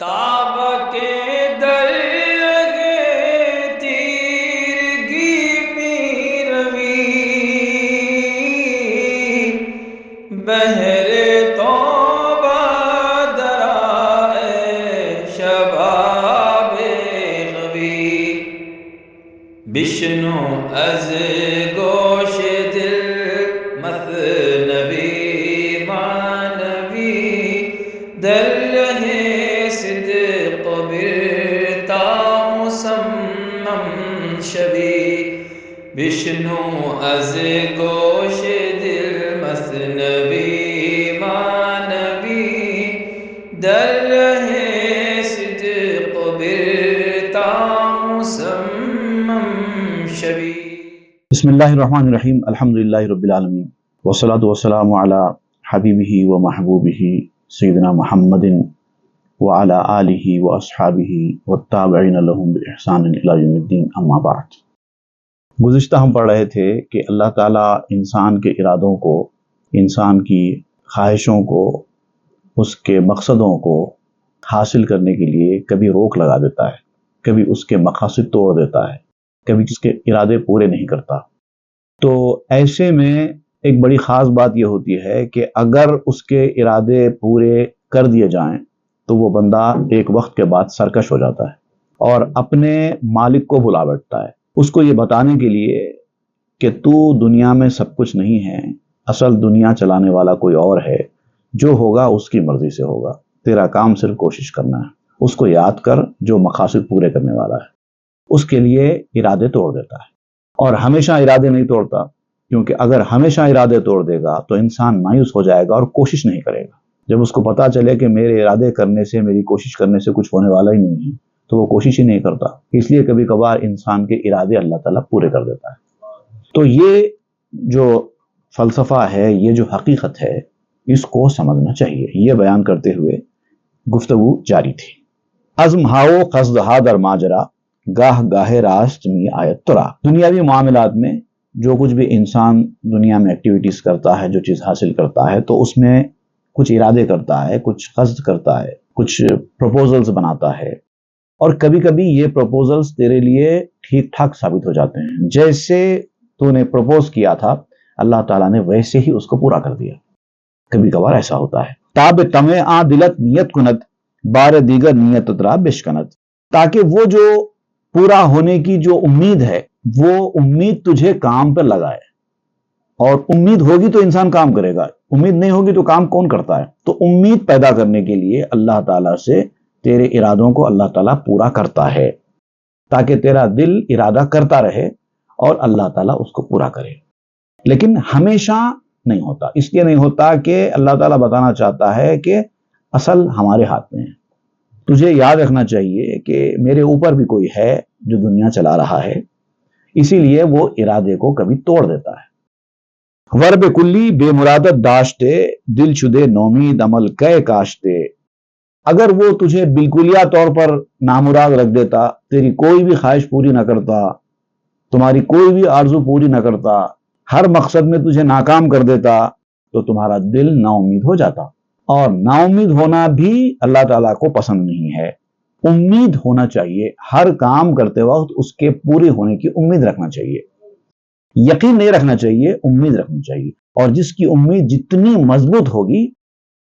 تاب کے درگے تیرگی پیروی بہر توبہ درائے شباب غوی بشنو از گوش دل مثنوی مانوی در رہے صدق برتا مسمم شوی بشنو از گوش دل مثنوی مانوی در رہے صدق برتا مسمم شوی۔ بسم اللہ الرحمن الرحیم، الحمدللہ رب العالمین، والصلاة والسلام علی حبیبہ و محبوبہ سیدنا محمد وعلی آلہ واصحابہ والتابعین لہم بإحسان الی یوم الدین، اما بعد۔ گزشتہ ہم پڑھ رہے تھے کہ اللہ تعالیٰ انسان کے ارادوں کو، انسان کی خواہشوں کو، اس کے مقصدوں کو حاصل کرنے کے لیے کبھی روک لگا دیتا ہے، کبھی اس کے مقاصد توڑ دیتا ہے، کبھی اس کے ارادے پورے نہیں کرتا۔ تو ایسے میں ایک بڑی خاص بات یہ ہوتی ہے کہ اگر اس کے ارادے پورے کر دیے جائیں تو وہ بندہ ایک وقت کے بعد سرکش ہو جاتا ہے اور اپنے مالک کو بھلا بیٹھتا ہے، اس کو یہ بتانے کے لیے کہ تو دنیا میں سب کچھ نہیں ہے، اصل دنیا چلانے والا کوئی اور ہے، جو ہوگا اس کی مرضی سے ہوگا، تیرا کام صرف کوشش کرنا ہے۔ اس کو یاد کر جو مقاصد پورے کرنے والا ہے، اس کے لیے ارادے توڑ دیتا ہے۔ اور ہمیشہ ارادے نہیں توڑتا، کیونکہ اگر ہمیشہ ارادے توڑ دے گا تو انسان مایوس ہو جائے گا اور کوشش نہیں کرے گا۔ جب اس کو پتا چلے کہ میرے ارادے کرنے سے، میری کوشش کرنے سے کچھ ہونے والا ہی نہیں ہے، تو وہ کوشش ہی نہیں کرتا۔ اس لیے کبھی کبھار انسان کے ارادے اللہ تعالیٰ پورے کر دیتا ہے۔ تو یہ جو فلسفہ ہے، یہ جو حقیقت ہے، اس کو سمجھنا چاہیے۔ یہ بیان کرتے ہوئے گفتگو جاری تھی۔ عزم ہاؤ قصد ہا در ماجرا، گاہ گاہے راست می آیت ترا۔ دنیاوی معاملات میں جو کچھ بھی انسان دنیا میں ایکٹیویٹیز کرتا ہے، جو چیز حاصل کرتا ہے، تو اس میں کچھ ارادے کرتا ہے، کچھ قصد کرتا ہے، کچھ پروپوزلز بناتا ہے، اور کبھی کبھی یہ پروپوزلز تیرے لیے ٹھیک ٹھاک ثابت ہو جاتے ہیں۔ جیسے تو نے پروپوز کیا تھا، اللہ تعالیٰ نے ویسے ہی اس کو پورا کر دیا۔ کبھی کبھار ایسا ہوتا ہے۔ تاب تمے آ دلت نیت کنت، بار دیگر نیت ترا بشکنت۔ تاکہ وہ جو پورا ہونے کی جو امید ہے، وہ امید تجھے کام پر لگائے۔ اور امید ہوگی تو انسان کام کرے گا، امید نہیں ہوگی تو کام کون کرتا ہے؟ تو امید پیدا کرنے کے لیے اللہ تعالیٰ سے تیرے ارادوں کو اللہ تعالیٰ پورا کرتا ہے، تاکہ تیرا دل ارادہ کرتا رہے اور اللہ تعالیٰ اس کو پورا کرے۔ لیکن ہمیشہ نہیں ہوتا، اس لیے نہیں ہوتا کہ اللہ تعالیٰ بتانا چاہتا ہے کہ اصل ہمارے ہاتھ میں ہے۔ تجھے یاد رکھنا چاہیے کہ میرے اوپر بھی کوئی ہے جو دنیا چلا رہا ہے، اسی لیے وہ ارادے کو کبھی توڑ دیتا ہے۔ ورب کلی بے مرادت داشتے، دل شدے نومید عمل کئے کاشتے۔ اگر وہ تجھے بالکلیہ طور پر نامراد رکھ دیتا، تیری کوئی بھی خواہش پوری نہ کرتا، تمہاری کوئی بھی آرزو پوری نہ کرتا، ہر مقصد میں تجھے ناکام کر دیتا، تو تمہارا دل نا امید ہو جاتا۔ اور نا امید ہونا بھی اللہ تعالیٰ کو پسند نہیں ہے۔ امید ہونا چاہیے، ہر کام کرتے وقت اس کے پورے ہونے کی امید رکھنا چاہیے۔ یقین نہیں رکھنا چاہیے، امید رکھنی چاہیے۔ اور جس کی امید جتنی مضبوط ہوگی،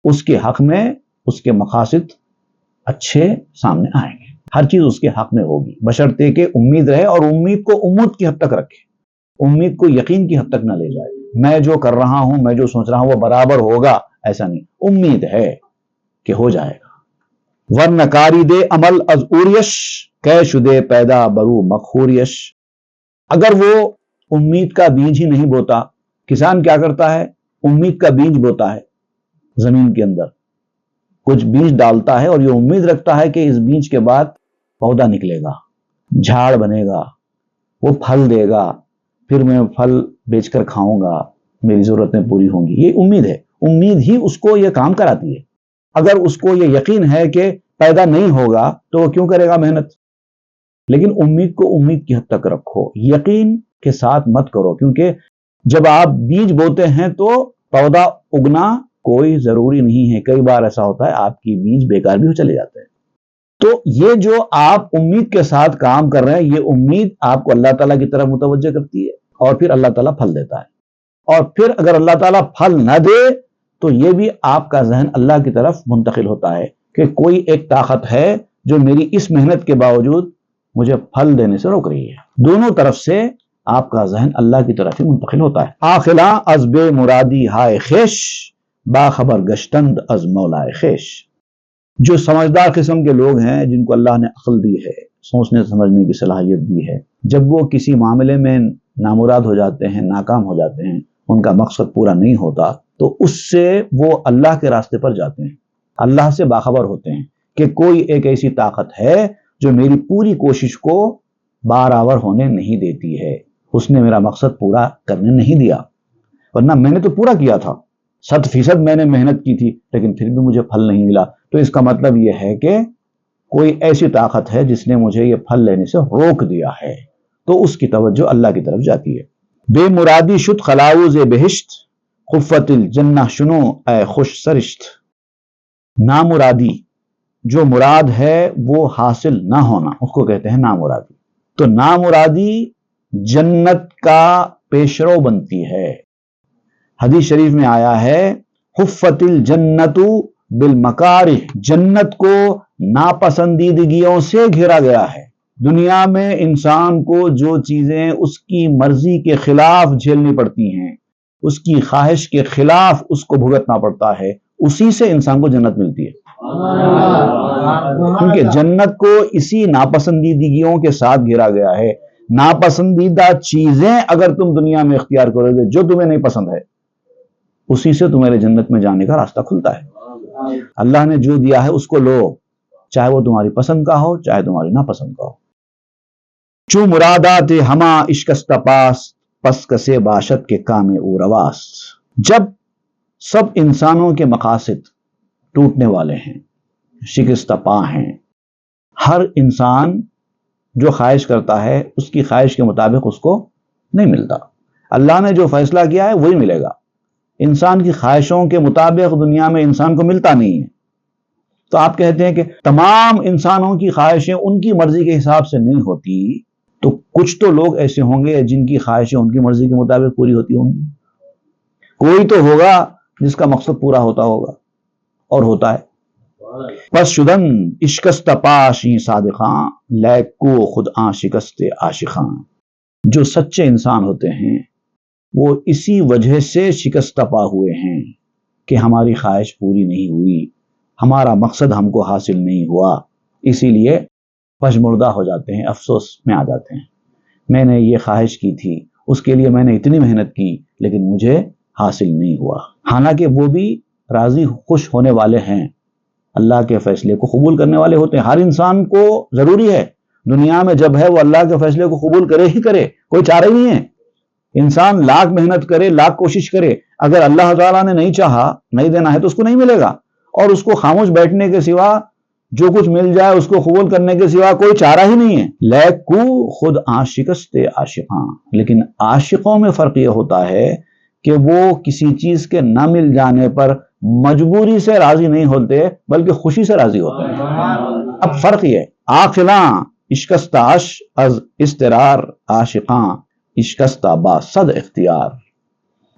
اس کے حق میں اس کے مقاصد اچھے سامنے آئیں گے۔ ہر چیز اس کے حق میں ہوگی، بشرطے کہ امید رہے، اور امید کو امید کی حد تک رکھے، امید کو یقین کی حد تک نہ لے جائے۔ میں جو کر رہا ہوں، میں جو سوچ رہا ہوں وہ برابر ہوگا، ایسا نہیں، امید ہے کہ ہو جائے گا۔ ورنہ کاری دے عمل از اوریش، کہ شدے پیدا برو مخوریش۔ اگر وہ امید کا بیج ہی نہیں بوتا، کسان کیا کرتا ہے؟ امید کا بیج بوتا ہے، زمین کے اندر کچھ بیج ڈالتا ہے اور یہ امید رکھتا ہے کہ اس بیج کے بعد پودا نکلے گا، جھاڑ بنے گا، وہ پھل دے گا، پھر میں پھل بیچ کر کھاؤں گا، میری ضرورتیں پوری ہوں گی۔ یہ امید ہے، امید ہی اس کو یہ کام کراتی ہے۔ اگر اس کو یہ یقین ہے کہ پیدا نہیں ہوگا تو وہ کیوں کرے گا محنت؟ لیکن امید کو امید کی حد تک رکھو، یقین کے ساتھ مت کرو، کیونکہ جب آپ بیج بوتے ہیں تو پودا اگنا کوئی ضروری نہیں ہے۔ کئی بار ایسا ہوتا ہے آپ کی بیج بیکار بھی چلے جاتے ہیں۔ تو یہ جو آپ امید کے ساتھ کام کر رہے ہیں، یہ امید آپ کو اللہ تعالیٰ کی طرف متوجہ کرتی ہے، اور پھر اللہ تعالیٰ پھل دیتا ہے، اور پھر اگر اللہ تعالیٰ پھل نہ دے تو یہ بھی آپ کا ذہن اللہ کی طرف منتقل ہوتا ہے کہ کوئی ایک طاقت ہے جو میری اس محنت کے باوجود مجھے پھل دینے سے روک رہی ہے۔ دونوں طرف سے آپ کا ذہن اللہ کی طرف ہی منتقل ہوتا ہے۔ آخلا از بے مرادی ہائے خیش، باخبر گشتند از مولائے خیش۔ جو سمجھدار قسم کے لوگ ہیں، جن کو اللہ نے عقل دی ہے، سوچنے سمجھنے کی صلاحیت دی ہے، جب وہ کسی معاملے میں نامراد ہو جاتے ہیں، ناکام ہو جاتے ہیں، ان کا مقصد پورا نہیں ہوتا، تو اس سے وہ اللہ کے راستے پر جاتے ہیں، اللہ سے باخبر ہوتے ہیں کہ کوئی ایک ایسی طاقت ہے جو میری پوری کوشش کو برابر ہونے نہیں دیتی ہے، اس نے میرا مقصد پورا کرنے نہیں دیا، ورنہ میں نے تو پورا کیا تھا، 100% میں نے محنت کی تھی، لیکن پھر بھی مجھے پھل نہیں ملا۔ تو اس کا مطلب یہ ہے کہ کوئی ایسی طاقت ہے جس نے مجھے یہ پھل لینے سے روک دیا ہے، تو اس کی توجہ اللہ کی طرف جاتی ہے۔ بے مرادی شد خلاؤز بہشت، خفت الجنہ شنو اے خوش سرشت۔ نامرادی، جو مراد ہے وہ حاصل نہ ہونا، اس کو کہتے ہیں نامرادی۔ تو نامرادی جنت کا پیشرو بنتی ہے۔ حدیث شریف میں آیا ہے خفت الجنت بالمکارہ، جنت کو ناپسندیدگیوں سے گھیرا گیا ہے۔ دنیا میں انسان کو جو چیزیں اس کی مرضی کے خلاف جھیلنی پڑتی ہیں، اس کی خواہش کے خلاف اس کو بھگتنا پڑتا ہے، اسی سے انسان کو جنت ملتی ہے، کیونکہ جنت کو اسی ناپسندیدگیوں کے ساتھ گھیرا گیا ہے۔ ناپسندیدہ چیزیں اگر تم دنیا میں اختیار کرو گے جو تمہیں نہیں پسند ہے، اسی سے تمہارے جنت میں جانے کا راستہ کھلتا ہے۔ اللہ نے جو دیا ہے اس کو لو، چاہے وہ تمہاری پسند کا ہو چاہے تمہاری ناپسند کا ہو۔ چو مرادات ہما اشکست پاس، پس کسے باشد کے کام او رواس۔ جب سب انسانوں کے مقاصد ٹوٹنے والے ہیں، شکست پا ہیں، ہر انسان جو خواہش کرتا ہے اس کی خواہش کے مطابق اس کو نہیں ملتا، اللہ نے جو فیصلہ کیا ہے وہی ملے گا۔ انسان کی خواہشوں کے مطابق دنیا میں انسان کو ملتا نہیں ہے، تو آپ کہتے ہیں کہ تمام انسانوں کی خواہشیں ان کی مرضی کے حساب سے نہیں ہوتی، تو کچھ تو لوگ ایسے ہوں گے جن کی خواہشیں ان کی مرضی کے مطابق پوری ہوتی ہوں گی، کوئی تو ہوگا جس کا مقصد پورا ہوتا ہوگا اور ہوتا ہے۔ پس شدن اشکست پاشی صادقاں، لیک کو خود آن شکست عاشقاں۔ جو سچے انسان ہوتے ہیں وہ اسی وجہ سے شکست پا ہوئے ہیں کہ ہماری خواہش پوری نہیں ہوئی، ہمارا مقصد ہم کو حاصل نہیں ہوا، اسی لیے پشمردہ ہو جاتے ہیں، افسوس میں آ جاتے ہیں۔ میں نے یہ خواہش کی تھی، اس کے لیے میں نے اتنی محنت کی، لیکن مجھے حاصل نہیں ہوا۔ حالانکہ وہ بھی راضی خوش ہونے والے ہیں، اللہ کے فیصلے کو قبول کرنے والے ہوتے ہیں۔ ہر انسان کو ضروری ہے دنیا میں جب ہے وہ اللہ کے فیصلے کو قبول کرے ہی کرے، کوئی چارہ نہیں ہے۔ انسان لاکھ محنت کرے، لاکھ کوشش کرے، اگر اللہ تعالیٰ نے نہیں چاہا، نہیں دینا ہے تو اس کو نہیں ملے گا، اور اس کو خاموش بیٹھنے کے سوا جو کچھ مل جائے اس کو قبول کرنے کے سوا کوئی چارہ ہی نہیں ہے۔ لیک کو خود آن شکست عاشقاں، لیکن عاشقوں میں فرق یہ ہوتا ہے کہ وہ کسی چیز کے نہ مل جانے پر مجبوری سے راضی نہیں ہوتے بلکہ خوشی سے راضی ہوتے ہیں۔ اب فرق یہ ہے، عاقلاں اشکستاش از استرار، عاشقاں اشکستہ با صد اختیار۔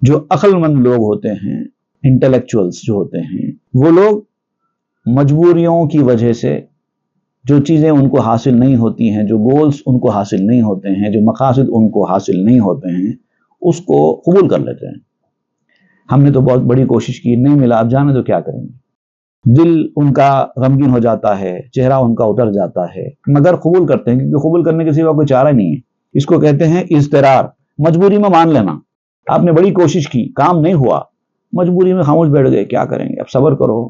جو عقل مند لوگ ہوتے ہیں، انٹلیکچوئلز جو ہوتے ہیں، وہ لوگ مجبوریوں کی وجہ سے جو چیزیں ان کو حاصل نہیں ہوتی ہیں، جو گولز ان کو حاصل نہیں ہوتے ہیں، جو مقاصد ان کو حاصل نہیں ہوتے ہیں، اس کو قبول کر لیتے ہیں۔ ہم نے تو بہت بڑی کوشش کی، نہیں ملا، اب جانے تو کیا کریں گے۔ دل ان کا غمگین ہو جاتا ہے، چہرہ ان کا اتر جاتا ہے، مگر قبول کرتے ہیں کیونکہ قبول کرنے کے سوا کوئی چارہ نہیں ہے۔ اس کو کہتے ہیں اضطرار، مجبوری میں مان لینا۔ آپ نے بڑی کوشش کی، کام نہیں ہوا، مجبوری میں خاموش بیٹھ گئے، کیا کریں گے، اب صبر کرو،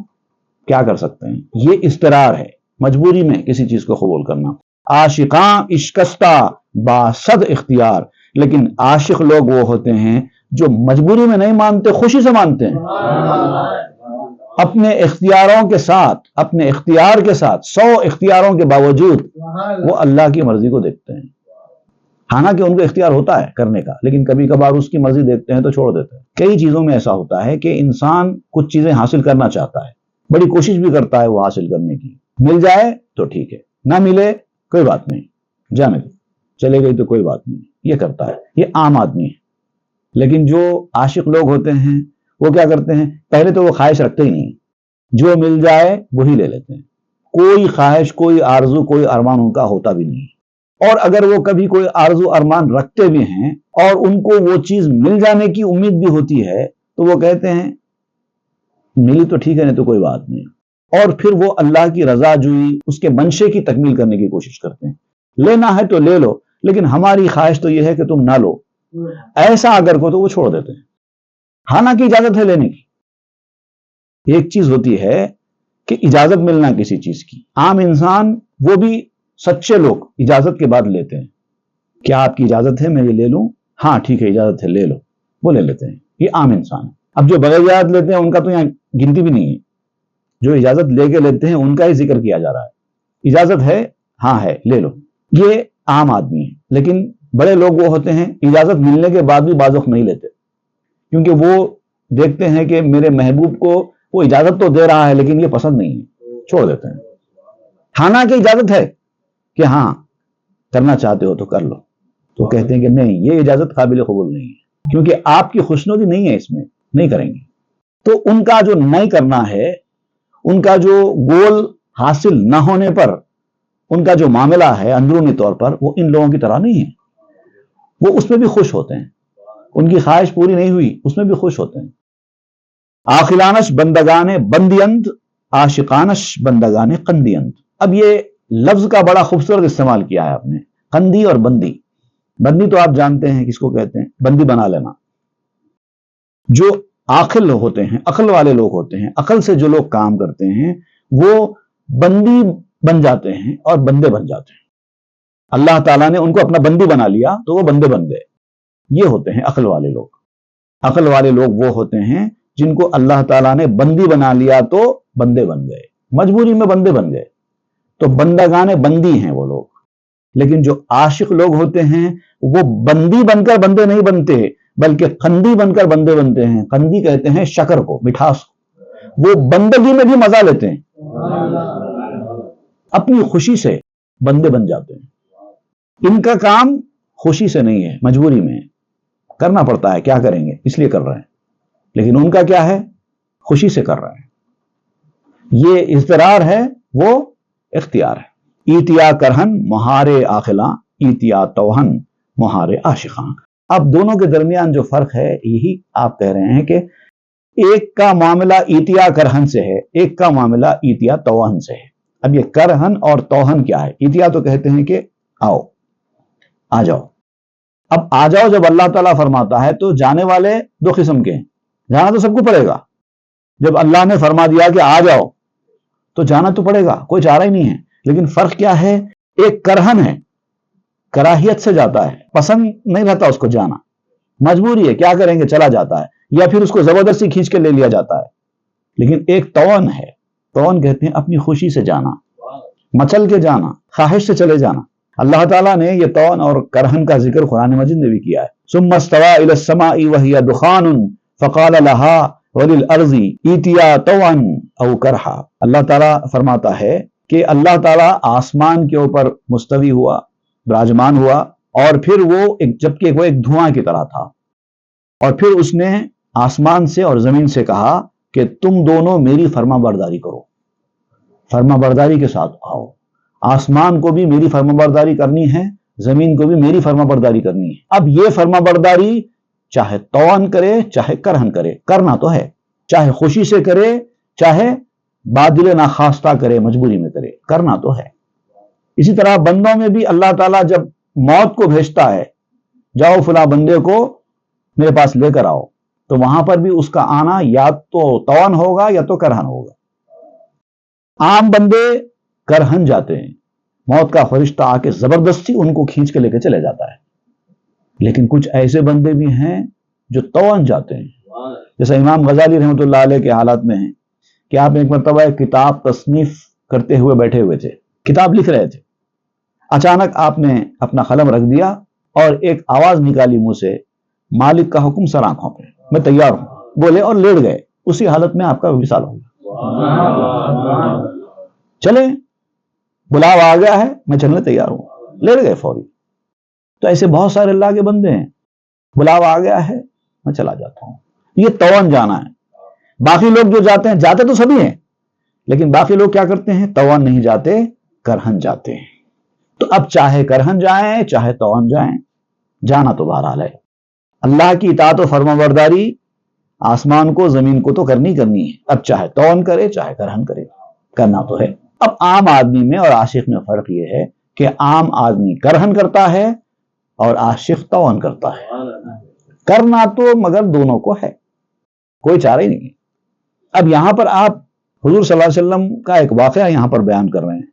کیا کر سکتے ہیں۔ یہ اضطرار ہے، مجبوری میں کسی چیز کو قبول کرنا۔ عاشقاں اشکستہ با صد اختیار، لیکن عاشق لوگ وہ ہوتے ہیں جو مجبوری میں نہیں مانتے، خوشی سے مانتے ہیں، اپنے اختیاروں کے ساتھ، اپنے اختیار کے ساتھ، 100 اختیاروں کے باوجود وہ اللہ کی مرضی کو دیکھتے ہیں۔ حالانکہ ان کو اختیار ہوتا ہے کرنے کا، لیکن کبھی کبھار اس کی مرضی دیکھتے ہیں تو چھوڑ دیتے ہیں۔ کئی چیزوں میں ایسا ہوتا ہے کہ انسان کچھ چیزیں حاصل کرنا چاہتا ہے، بڑی کوشش بھی کرتا ہے وہ حاصل کرنے کی، مل جائے تو ٹھیک ہے، نہ ملے کوئی بات نہیں، جانے دو، چلے گئی تو کوئی بات نہیں، یہ کرتا ہے، یہ عام آدمی ہے۔ لیکن جو عاشق لوگ ہوتے ہیں وہ کیا کرتے ہیں، پہلے تو وہ خواہش رکھتے ہی نہیں، جو مل جائے وہی لے لیتے ہیں، کوئی خواہش، کوئی آرزو، کوئی ارمان ان کا ہوتا بھی نہیں۔ اور اگر وہ کبھی کوئی آرزو ارمان رکھتے بھی ہیں اور ان کو وہ چیز مل جانے کی امید بھی ہوتی ہے تو وہ کہتے ہیں ملی تو ٹھیک ہے، نہیں تو کوئی بات نہیں، اور پھر وہ اللہ کی رضا جوئی، اس کے منشے کی تکمیل کرنے کی کوشش کرتے ہیں۔ لینا ہے تو لے لو، لیکن ہماری خواہش تو یہ ہے کہ تم نہ لو، ایسا اگر کو تو وہ چھوڑ دیتے ہیں۔ حالانکہ اجازت ہے لینے کی۔ ایک چیز ہوتی ہے کہ اجازت ملنا کسی چیز کی، عام انسان، وہ بھی سچے لوگ اجازت کے بعد لیتے ہیں۔ کیا آپ کی اجازت ہے میں یہ لے لوں؟ ہاں ٹھیک ہے اجازت ہے لے لو، وہ لے لیتے ہیں، یہ عام انسان ہے۔ اب جو بغیر اجازت لیتے ہیں ان کا تو یہاں گنتی بھی نہیں ہے، جو اجازت لے کے لیتے ہیں ان کا ہی ذکر کیا جا رہا ہے۔ اجازت ہے، ہاں ہے، لے لو، یہ عام آدمی ہے۔ لیکن بڑے لوگ وہ ہوتے ہیں اجازت ملنے کے بعد بھی بعض وقت نہیں لیتے، کیونکہ وہ دیکھتے ہیں کہ میرے محبوب کو وہ اجازت تو دے رہا ہے لیکن یہ پسند نہیں ہے، چھوڑ دیتے ہیں۔ حالانکہ اجازت ہے کہ ہاں کرنا چاہتے ہو تو کر لو، تو کہتے ہیں کہ نہیں، یہ اجازت قابل قبول نہیں ہے، کیونکہ آپ کی خوشنودی نہیں ہے اس میں، نہیں کریں گے۔ تو ان کا جو نہیں کرنا ہے، ان کا جو گول حاصل نہ ہونے پر ان کا جو معاملہ ہے اندرونی طور پر، وہ ان لوگوں کی طرح نہیں ہے، وہ اس میں بھی خوش ہوتے ہیں، ان کی خواہش پوری نہیں ہوئی اس میں بھی خوش ہوتے ہیں۔ عاقلانش بندگان بندیند، عاشقانش بندگان قندیند۔ اب یہ لفظ کا بڑا خوبصورت استعمال کیا ہے آپ نے، قندی اور بندی۔ بندی تو آپ جانتے ہیں کس کو کہتے ہیں، بندی بنا لینا۔ جو عاقل ہوتے ہیں، عقل والے لوگ ہوتے ہیں، عقل سے جو لوگ کام کرتے ہیں وہ بندی بن جاتے ہیں اور بندے بن جاتے ہیں۔ اللہ تعالیٰ نے ان کو اپنا بندی بنا لیا تو وہ بندے بن گئے۔ یہ ہوتے ہیں عقل والے لوگ۔ عقل والے لوگ وہ ہوتے ہیں جن کو اللہ تعالیٰ نے بندی بنا لیا تو بندے بن گئے، مجبوری میں بندے بن گئے، تو بندگان بندی ہیں وہ لوگ۔ لیکن جو عاشق لوگ ہوتے ہیں وہ بندی بن کر بندے نہیں بنتے بلکہ قندی بن کر بندے بنتے ہیں۔ قندی کہتے ہیں شکر کو، مٹھاس کو۔ وہ بندگی میں بھی مزہ لیتے ہیں، اپنی خوشی سے بندے بن جاتے ہیں۔ ان کا کام خوشی سے نہیں ہے، مجبوری میں ہے، کرنا پڑتا ہے، کیا کریں گے اس لیے کر رہے ہیں، لیکن ان کا کیا ہے، خوشی سے کر رہے ہیں۔ یہ اضطرار ہے، وہ اختیار ہے۔ ایتیا کرہن مہارے آخلاں، ایتیا توہن مہارے عاشقاں۔ اب دونوں کے درمیان جو فرق ہے یہی آپ کہہ رہے ہیں کہ ایک کا معاملہ ایتیا کرہن سے ہے، ایک کا معاملہ ایتیا توہن سے ہے۔ اب یہ کرہن اور توہن کیا ہے؟ ایتیا تو کہتے ہیں کہ آؤ، آ جاؤ۔ اب آ جاؤ جب اللہ تعالیٰ فرماتا ہے تو جانے والے دو قسم کے ہیں، جانا تو سب کو پڑے گا۔ جب اللہ نے فرما دیا کہ آ جاؤ تو جانا تو پڑے گا، کوئی چارہ ہی نہیں ہے۔ لیکن فرق کیا ہے، ایک کرہن ہے، کراہیت سے جاتا ہے، پسند نہیں رہتا اس کو جانا، مجبوری ہے، کیا کریں گے، چلا جاتا ہے، یا پھر اس کو زبردستی کھینچ کے لے لیا جاتا ہے۔ لیکن ایک توان ہے، توان کہتے ہیں اپنی خوشی سے جانا، مچل کے جانا، خواہش سے چلے جانا۔ اللہ تعالیٰ نے یہ توان اور کرہن کا ذکر قرآن مجید میں بھی کیا ہے۔ ثم استوى الى السماء وهي دخان فقال لها وللارض ائتيا طوعا او کرہا۔ اللہ تعالیٰ فرماتا ہے کہ اللہ تعالیٰ آسمان کے اوپر مستوی ہوا، براجمان ہوا، اور پھر وہ جبکہ وہ ایک دھواں کی طرح تھا، اور پھر اس نے آسمان سے اور زمین سے کہا کہ تم دونوں میری فرما برداری کرو، فرما برداری کے ساتھ آؤ۔ آسمان کو بھی میری فرما برداری کرنی ہے، زمین کو بھی میری فرما برداری کرنی ہے۔ اب یہ فرما برداری چاہے توان کرے چاہے کرہن کرے، کرنا تو ہے، چاہے خوشی سے کرے چاہے بادل ناخواستہ کرے، مجبوری میں کرے، کرنا تو ہے۔ اسی طرح بندوں میں بھی اللہ تعالیٰ جب موت کو بھیجتا ہے، جاؤ فلاں بندے کو میرے پاس لے کر آؤ، تو وہاں پر بھی اس کا آنا یا تو توان ہوگا یا تو کرہن ہوگا۔ عام بندے کرہن جاتے ہیں، موت کا فرشتہ آ کے زبردستی ان کو کھینچ کے لے کے چلے جاتا ہے۔ لیکن کچھ ایسے بندے بھی ہیں جو توان جاتے ہیں، جیسا امام غزالی رحمۃ اللہ علیہ کے حالات میں ہیں کہ آپ ایک مرتبہ ایک کتاب تصنیف کرتے ہوئے بیٹھے ہوئے تھے، کتاب لکھ رہے تھے، اچانک آپ نے اپنا قلم رکھ دیا اور ایک آواز نکالی منہ سے، مالک کا حکم سر آنکھوں پہ، میں تیار ہوں، بولے اور لیٹ گئے۔ اسی حالت میں آپ کا وصال ہو گیا۔ چلے بلاوا آ گیا ہے میں چلنے تیار ہوں، لے گئے فوری۔ تو ایسے بہت سارے اللہ کے بندے ہیں، بلاوا آ گیا ہے میں چلا جاتا ہوں، یہ توان جانا ہے۔ باقی لوگ جو جاتے ہیں، جاتے تو سبھی ہیں، لیکن باقی لوگ کیا کرتے ہیں؟ توان نہیں جاتے، کرہن جاتے ہیں۔ تو اب چاہے کرہن جائیں چاہے توان جائیں، جانا تو بہرحال ہے۔ اللہ کی اطاعت و فرما برداری آسمان کو زمین کو تو کرنی ہے، اب چاہے توان کرے چاہے کرہن کرے، کرنا تو ہے۔ اب عام آدمی میں اور عاشق میں فرق یہ ہے کہ عام آدمی کرہن کرتا ہے اور عاشق توان کرتا ہے۔ کرنا تو مگر دونوں کو ہے، کوئی چارہ ہی نہیں ہے۔ اب یہاں پر آپ حضور صلی اللہ علیہ وسلم کا ایک واقعہ یہاں پر بیان کر رہے ہیں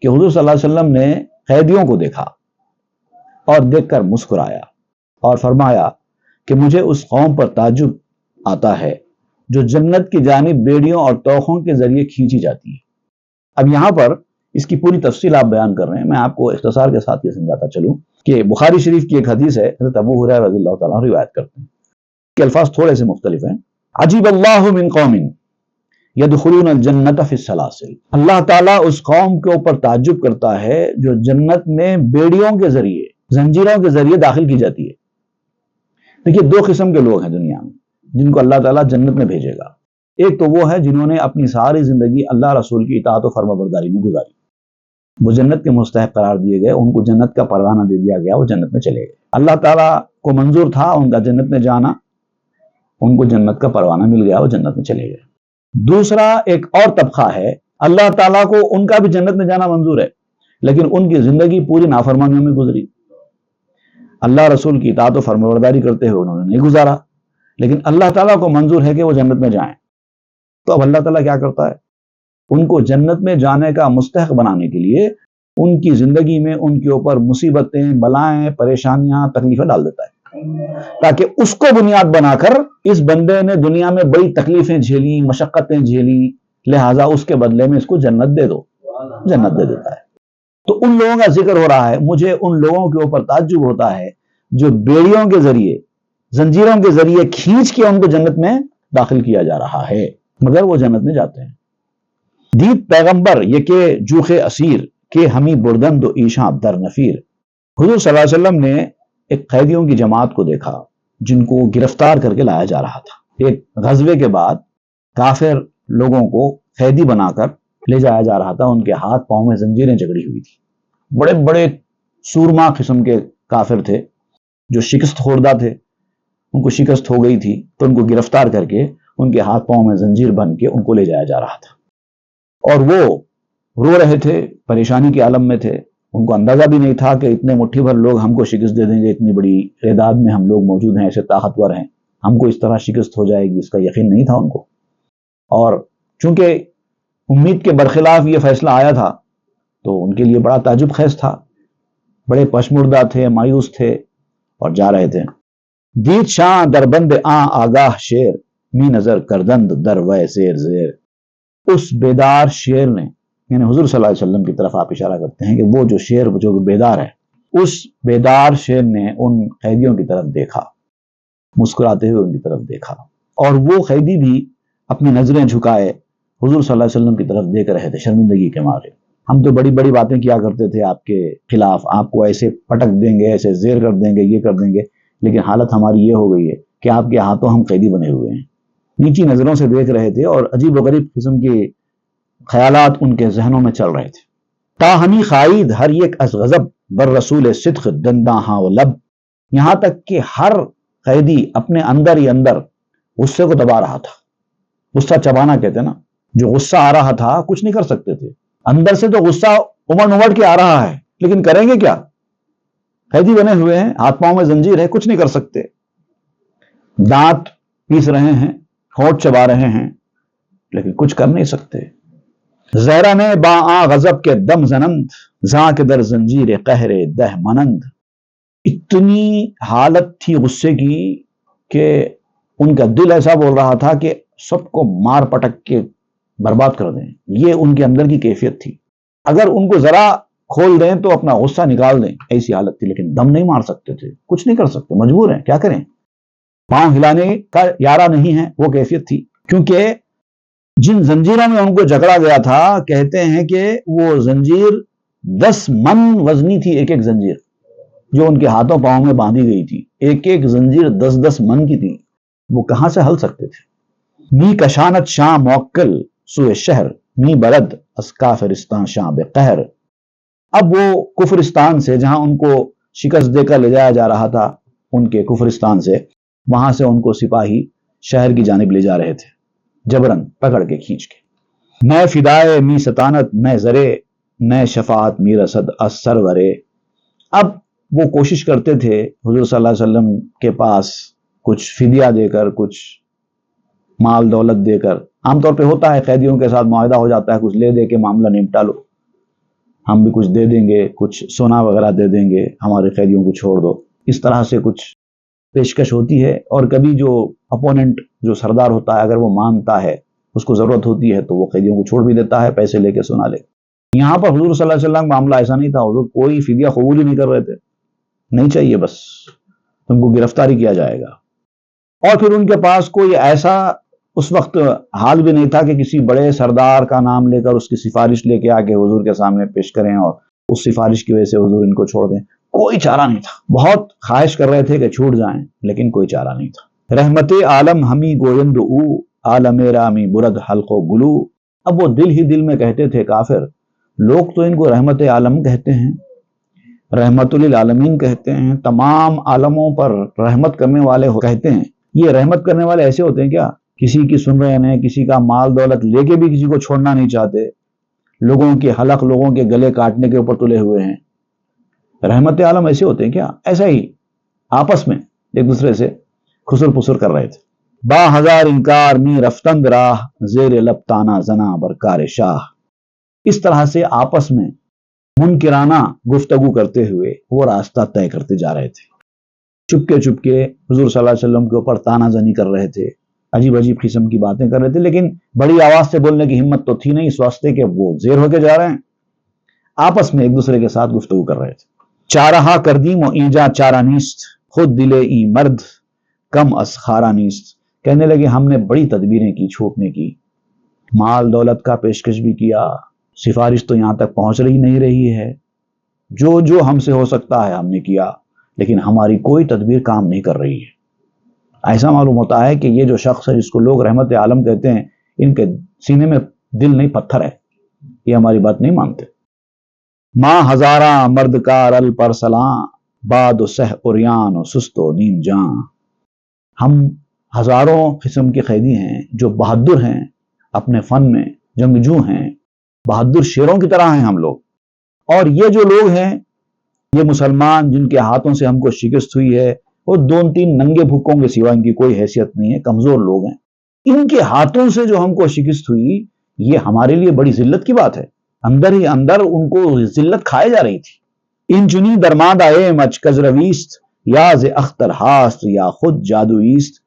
کہ حضور صلی اللہ علیہ وسلم نے قیدیوں کو دیکھا اور دیکھ کر مسکرایا اور فرمایا کہ مجھے اس قوم پر تعجب آتا ہے جو جنت کی جانب بیڑیوں اور توخوں کے ذریعے کھینچی جاتی ہے۔ اب یہاں پر اس کی پوری تفصیل آپ بیان کر رہے ہیں، میں آپ کو اختصار کے ساتھ یہ سمجھاتا چلوں کہ بخاری شریف کی ایک حدیث ہے، حضرت ابو ہریرہ رضی اللہ تعالیٰ عنہ روایت کرتے ہیں کہ الفاظ تھوڑے سے مختلف ہیں۔ عجیب اللہ من قوم یدخلون الجنت فی السلاسل، اللہ تعالیٰ اس قوم کے اوپر تعجب کرتا ہے جو جنت میں بیڑیوں کے ذریعے، زنجیروں کے ذریعے داخل کی جاتی ہے۔ دیکھیے دو قسم کے لوگ ہیں دنیا میں جن کو اللہ تعالیٰ جنت میں بھیجے گا۔ ایک تو وہ ہے جنہوں نے اپنی ساری زندگی اللہ رسول کی اطاعت و فرما برداری میں گزاری، وہ جنت کے مستحق قرار دیے گئے، ان کو جنت کا پروانہ دے دیا گیا، وہ جنت میں چلے گئے۔ اللہ تعالیٰ کو منظور تھا ان کا جنت میں جانا، ان کو جنت کا پروانہ مل گیا، وہ جنت میں چلے گئے۔ دوسرا ایک اور طبقہ ہے، اللہ تعالیٰ کو ان کا بھی جنت میں جانا منظور ہے، لیکن ان کی زندگی پوری نافرمانیوں میں گزری، اللہ رسول کی اطاعت و فرمانبرداری کرتے ہوئے انہوں نے نہیں گزارا، لیکن اللہ تعالیٰ کو منظور ہے کہ وہ جنت میں جائیں۔ تو اب اللہ تعالیٰ کیا کرتا ہے؟ ان کو جنت میں جانے کا مستحق بنانے کے لیے ان کی زندگی میں ان کے اوپر مصیبتیں، بلائیں، پریشانیاں، تکلیفیں ڈال دیتا ہے، تاکہ اس کو بنیاد بنا کر اس بندے نے دنیا میں بڑی تکلیفیں جھیلی، مشقتیں جھیلی، لہٰذا اس کے بدلے میں اس کو جنت دے دو، جنت دے دیتا ہے۔ تو ان لوگوں کا ذکر ہو رہا ہے، مجھے ان لوگوں کے اوپر تعجب ہوتا ہے جو بیڑیوں کے ذریعے، زنجیروں کے ذریعے کھینچ کے ان کو جنت میں داخل کیا جا رہا ہے، مگر وہ جنت میں جاتے ہیں۔ دید پیغمبر یہ کہ جوخ اسیر کہ ہمیں بردند و ایشاں در نفیر، حضور صلی اللہ علیہ وسلم نے ایک قیدیوں کی جماعت کو دیکھا جن کو گرفتار کر کے لایا جا رہا تھا۔ ایک غزوے کے بعد کافر لوگوں کو قیدی بنا کر لے جایا جا رہا تھا، ان کے ہاتھ پاؤں میں زنجیریں جکڑی ہوئی تھی، بڑے بڑے سورما قسم کے کافر تھے جو شکست خوردہ تھے، ان کو شکست ہو گئی تھی تو ان کو گرفتار کر کے ان کے ہاتھ پاؤں میں زنجیر بن کے ان کو لے جایا جا رہا تھا، اور وہ رو رہے تھے، پریشانی کے عالم میں تھے، ان کو اندازہ بھی نہیں تھا کہ اتنے مٹھی بھر لوگ ہم کو شکست دے دیں گے، اتنی بڑی تعداد میں ہم لوگ موجود ہیں، ایسے طاقتور ہیں، ہم کو اس طرح شکست ہو جائے گی اس کا یقین نہیں تھا ان کو۔ اور چونکہ امید کے برخلاف یہ فیصلہ آیا تھا تو ان کے لیے بڑا تعجب خیز تھا، بڑے پشمردہ تھے، مایوس تھے اور جا رہے تھے۔ دید شاہ در بند آگاہ شیر می نظر کردند در وے زیر زیر، اس بیدار شیر نے، یعنی حضور صلی اللہ علیہ وسلم کی طرف آپ اشارہ کرتے ہیں کہ وہ جو شیر جو بیدار ہے، اس بیدار شیر نے ان قیدیوں کی طرف دیکھا، مسکراتے ہوئے ان کی طرف دیکھا، اور وہ قیدی بھی اپنی نظریں جھکائے حضور صلی اللہ علیہ وسلم کی طرف دیکھ رہے تھے شرمندگی کے مارے۔ ہم تو بڑی بڑی باتیں کیا کرتے تھے آپ کے خلاف، آپ کو ایسے پٹک دیں گے، ایسے زیر کر دیں گے، یہ کر دیں گے، لیکن حالت ہماری یہ ہو گئی ہے کہ آپ کے ہاتھوں ہم قیدی بنے ہوئے ہیں۔ نیچی نظروں سے دیکھ رہے تھے اور عجیب و غریب قسم کے خیالات ان کے ذہنوں میں چل رہے تھے۔ تاہمی خائید ہر یک از غضب بر رسول صدق دنداں ہاں و لب، یہاں تک کہ ہر قیدی اپنے اندر ہی اندر غصے کو دبا رہا تھا۔ غصہ چبانا کہتے ہیں نا، جو غصہ آ رہا تھا کچھ نہیں کر سکتے تھے، اندر سے تو غصہ امڑ کے آ رہا ہے، لیکن کریں گے کیا؟ قیدی بنے ہوئے ہیں، ہاتھ پاؤں میں زنجیر ہے، کچھ نہیں کر سکتے، دانت پیس رہے ہیں، ہونٹ چبا رہے ہیں، لیکن کچھ کر نہیں سکتے۔ زہرا نے با آ غضب کے دم زنند، زاں کے در زنجیر قہر دہ منند، اتنی حالت تھی غصے کی کہ ان کا دل ایسا بول رہا تھا کہ سب کو مار پٹک کے برباد کر دیں، یہ ان کے اندر کی کیفیت تھی۔ اگر ان کو ذرا کھول دیں تو اپنا غصہ نکال دیں، ایسی حالت تھی، لیکن دم نہیں مار سکتے تھے، کچھ نہیں کر سکتے، مجبور ہیں، کیا کریں، پاؤں ہلانے کا یارہ نہیں ہے، وہ کیفیت تھی۔ کیونکہ جن زنجیروں میں ان کو جکڑا گیا تھا، کہتے ہیں کہ وہ زنجیر 10 من وزنی تھی ایک ایک زنجیر جو ان کے ہاتھوں پاؤں میں باندھی گئی تھی، ایک ایک زنجیر 10 من کی تھی، وہ کہاں سے ہل سکتے تھے؟ می کشانت شاہ موکل سوئے شہر، می برد از کافرستان شاہ بے قہر۔ اب وہ کفرستان سے، جہاں ان کو شکست دے کر لے جایا جا رہا تھا، ان کے کفرستان سے، وہاں سے ان کو سپاہی شہر کی جانب لے جا رہے تھے، جبرن پکڑ کے کھینچ کے۔ نئے فدائے می ستانت نئے زرے، نئے شفاعت می رسد از سرورے۔ اب وہ کوشش کرتے تھے حضور صلی اللہ علیہ وسلم کے پاس کچھ فدیہ دے کر، کچھ مال دولت دے کر۔ عام طور پہ ہوتا ہے قیدیوں کے ساتھ معاہدہ ہو جاتا ہے، کچھ لے دے کے معاملہ نمٹا لو، ہم بھی کچھ دے دیں گے، کچھ سونا وغیرہ دے دیں گے، ہمارے قیدیوں کو چھوڑ دو، اس طرح سے کچھ پیشکش ہوتی ہے۔ اور کبھی جو اپوننٹ، جو سردار ہوتا ہے، اگر وہ مانتا ہے، اس کو ضرورت ہوتی ہے، تو وہ قیدیوں کو چھوڑ بھی دیتا ہے پیسے لے کے، سونا لے کے۔ یہاں پر حضور صلی اللہ علیہ وسلم کا معاملہ ایسا نہیں تھا، حضور کوئی فدیہ قبول ہی نہیں کر رہے تھے، نہیں چاہیے، بس تم کو گرفتاری کیا جائے گا۔ اور پھر ان کے پاس کوئی ایسا اس وقت حال بھی نہیں تھا کہ کسی بڑے سردار کا نام لے کر اس کی سفارش لے کے آ کے حضور کے سامنے پیش کریں اور اس سفارش کی وجہ سے حضور ان کو چھوڑ دیں۔ کوئی چارہ نہیں تھا، بہت خواہش کر رہے تھے کہ چھوٹ جائیں، لیکن کوئی چارہ نہیں تھا۔ رحمت عالم ہمی گویند او، عالم رامی برد حلق و گلو۔ اب وہ دل ہی دل میں کہتے تھے کافر، لوگ تو ان کو رحمت عالم کہتے ہیں، رحمت للعالمین کہتے ہیں، تمام عالموں پر رحمت کرنے والے کہتے ہیں۔ یہ رحمت کرنے والے ایسے ہوتے ہیں کیا؟ کسی کی سن رہے ہیں، کسی کا مال دولت لے کے بھی کسی کو چھوڑنا نہیں چاہتے، لوگوں کے حلق، لوگوں کے گلے کاٹنے کے اوپر تلے ہوئے ہیں۔ رحمت عالم ایسے ہوتے ہیں کیا؟ ایسا ہی آپس میں ایک دوسرے سے خسر پسر کر رہے تھے۔ با ہزار انکار می رفتند راہ، زیر لب تانا زنا برکار شاہ۔ اس طرح سے آپس میں منکرانہ گفتگو کرتے ہوئے وہ راستہ طے کرتے جا رہے تھے، چپکے چپکے حضور صلی اللہ علیہ وسلم کے اوپر تانا زنی کر رہے تھے، عجیب عجیب قسم کی باتیں کر رہے تھے، لیکن بڑی آواز سے بولنے کی ہمت تو تھی نہیں، اس واسطے کہ وہ زیر ہو کے جا رہے ہیں۔ آپس میں ایک دوسرے کے ساتھ گفتگو کر رہے تھے۔ چارہا کردیم و اینجا چارہ نیست، خود دلے ای مرد کم از خارا نیست۔ کہنے لگے ہم نے بڑی تدبیریں کی چھوٹنے کی، مال دولت کا پیشکش بھی کیا، سفارش تو یہاں تک پہنچ نہیں رہی ہے، جو ہم سے ہو سکتا ہے ہم نے کیا، لیکن ہماری کوئی تدبیر کام نہیں کر رہی ہے۔ ایسا معلوم ہوتا ہے کہ یہ جو شخص ہے جس کو لوگ رحمت عالم کہتے ہیں، ان کے سینے میں دل نہیں پتھر ہے، یہ ہماری بات نہیں مانتے۔ ماں ہزارہ مرد کار ال پر سلاں، باد و سہ اریان و سست و نیم جاں۔ ہم ہزاروں قسم کے قیدی ہیں جو بہادر ہیں، اپنے فن میں جنگجو ہیں، بہادر شیروں کی طرح ہیں ہم لوگ۔ اور یہ جو لوگ ہیں، یہ مسلمان جن کے ہاتھوں سے ہم کو شکست ہوئی ہے، وہ 2-3 ننگے بھوکوں کے سوا ان کی کوئی حیثیت نہیں ہے، کمزور لوگ ہیں۔ ان کے ہاتھوں سے جو ہم کو شکست ہوئی، یہ ہمارے لیے بڑی ذلت کی بات ہے۔ اندر ہی اندر ان کو ذلت کھائے جا رہی تھی۔ ان چنی درماد آئے مچ کزرویست، یا ز اختر ہاست یا خود جادویست۔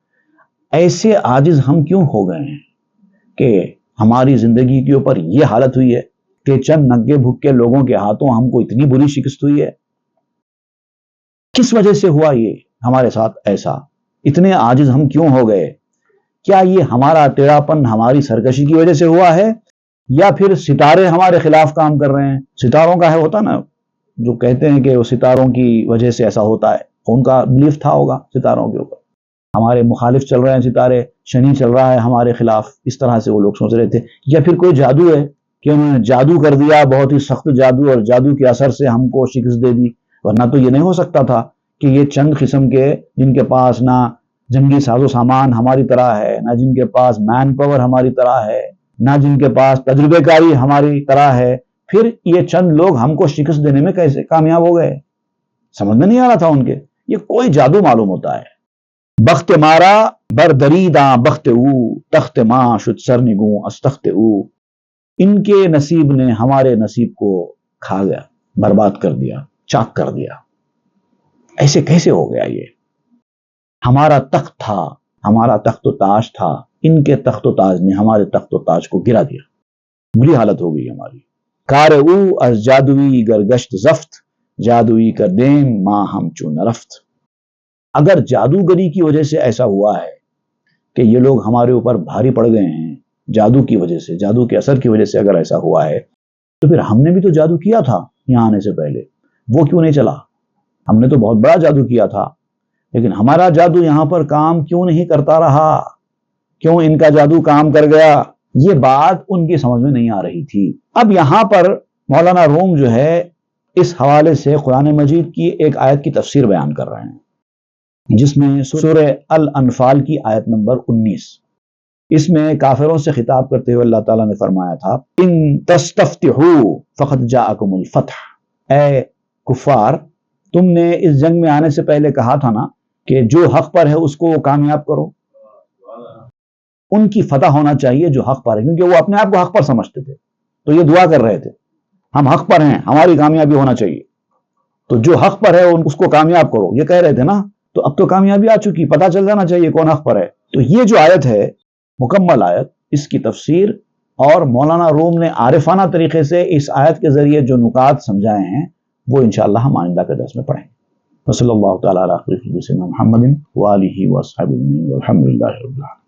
ایسے عاجز ہم کیوں ہو گئے ہیں کہ ہماری زندگی کے اوپر یہ حالت ہوئی ہے کہ چند ننگے بھوکے لوگوں کے ہاتھوں ہم کو اتنی بری شکست ہوئی ہے؟ کس وجہ سے ہوا یہ ہمارے ساتھ ایسا؟ اتنے عاجز ہم کیوں ہو گئے؟ کیا یہ ہمارا ٹیڑھاپن، ہماری سرکشی کی وجہ سے ہوا ہے، یا پھر ستارے ہمارے خلاف کام کر رہے ہیں؟ ستاروں کا ہے ہوتا نا، جو کہتے ہیں کہ وہ ستاروں کی وجہ سے ایسا ہوتا ہے، ان کا بلیف تھا ہوگا ستاروں کے اوپر، ہمارے مخالف چل رہے ہیں ستارے، شنی چل رہا ہے ہمارے خلاف، اس طرح سے وہ لوگ سوچ رہے تھے۔ یا پھر کوئی جادو ہے کہ انہوں نے جادو کر دیا، بہت ہی سخت جادو، اور جادو کے اثر سے ہم کو شکست دے دی۔ ورنہ تو یہ نہیں ہو سکتا تھا کہ یہ چند قسم کے، جن کے پاس نہ جنگی ساز و سامان ہماری طرح ہے، نہ جن کے پاس مین پاور ہماری طرح ہے، نہ جن کے پاس تجربے کاری ہماری طرح ہے، پھر یہ چند لوگ ہم کو شکست دینے میں کیسے کامیاب ہو گئے؟ سمجھ میں نہیں آ رہا تھا ان کے، یہ کوئی جادو معلوم ہوتا ہے۔ بخت مارا بر دریداں بخت او، تخت ماں شد سرنگوں از تخت او۔ ان کے نصیب نے ہمارے نصیب کو کھا گیا، برباد کر دیا، چاک کر دیا۔ ایسے کیسے ہو گیا یہ؟ ہمارا تخت تھا، ہمارا تخت و تاج تھا، ان کے تخت و تاج نے ہمارے تخت و تاج کو گرا دیا، بری حالت ہو گئی ہماری۔ کار او از جادوی گرگشت زفت، جادوی کر دیم ماں ہم چون رفت۔ اگر جادوگری کی وجہ سے ایسا ہوا ہے کہ یہ لوگ ہمارے اوپر بھاری پڑ گئے ہیں، جادو کی وجہ سے، جادو کے اثر کی وجہ سے اگر ایسا ہوا ہے، تو پھر ہم نے بھی تو جادو کیا تھا، یہاں آنے سے پہلے، وہ کیوں نہیں چلا؟ ہم نے تو بہت بڑا جادو کیا تھا، لیکن ہمارا جادو یہاں پر کام کیوں نہیں کرتا رہا؟ کیوں ان کا جادو کام کر گیا؟ یہ بات ان کی سمجھ میں نہیں آ رہی تھی۔ اب یہاں پر مولانا روم جو ہے اس حوالے سے قرآن مجید کی ایک آیت کی تفسیر بیان کر رہے ہیں، جس میں سورہ الانفال کی آیت نمبر 19، اس میں کافروں سے خطاب کرتے ہوئے اللہ تعالیٰ نے فرمایا تھا، ان تستفتحوا فقد جاءکم الفتح، اے کفار تم نے اس جنگ میں آنے سے پہلے کہا تھا نا کہ جو حق پر ہے اس کو کامیاب کرو۔ ان کی فتح ہونا چاہیے جو حق پر ہے، کیونکہ وہ اپنے آپ کو حق پر سمجھتے تھے، تو یہ دعا کر رہے تھے ہم حق پر ہیں، ہماری کامیابی ہونا چاہیے، تو جو حق پر ہے اس کو کامیاب کرو، یہ کہہ رہے تھے نا، تو اب تو کامیابی آ چکی، پتہ چل جانا چاہیے کون حق پر ہے۔ تو یہ جو آیت ہے مکمل آیت، اس کی تفسیر اور مولانا روم نے عارفانہ طریقے سے اس آیت کے ذریعے جو نکات سمجھائے ہیں وہ انشاءاللہ ہم آئندہ کے درس میں پڑھیں گے۔ وصلی اللہ تعالیٰ علی خیر سیدنا محمد وآلہ وصحبہ اجمعین والحمد للہ رب العالمین۔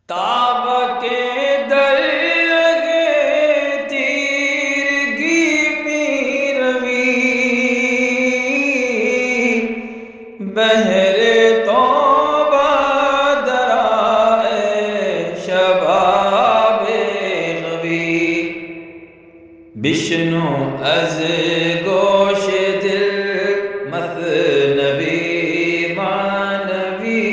تاب کے در لگے تیرگی میں روی، بہر توبہ درائے شباب غوی، بشنو از گوش دل مثنوی مانوی،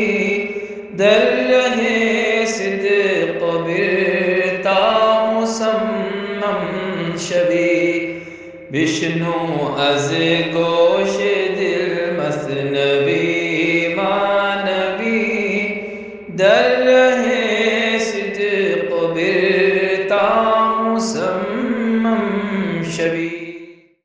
در لہے صدق برتا مسمم شوی، بشنو از گوش دل مثنوی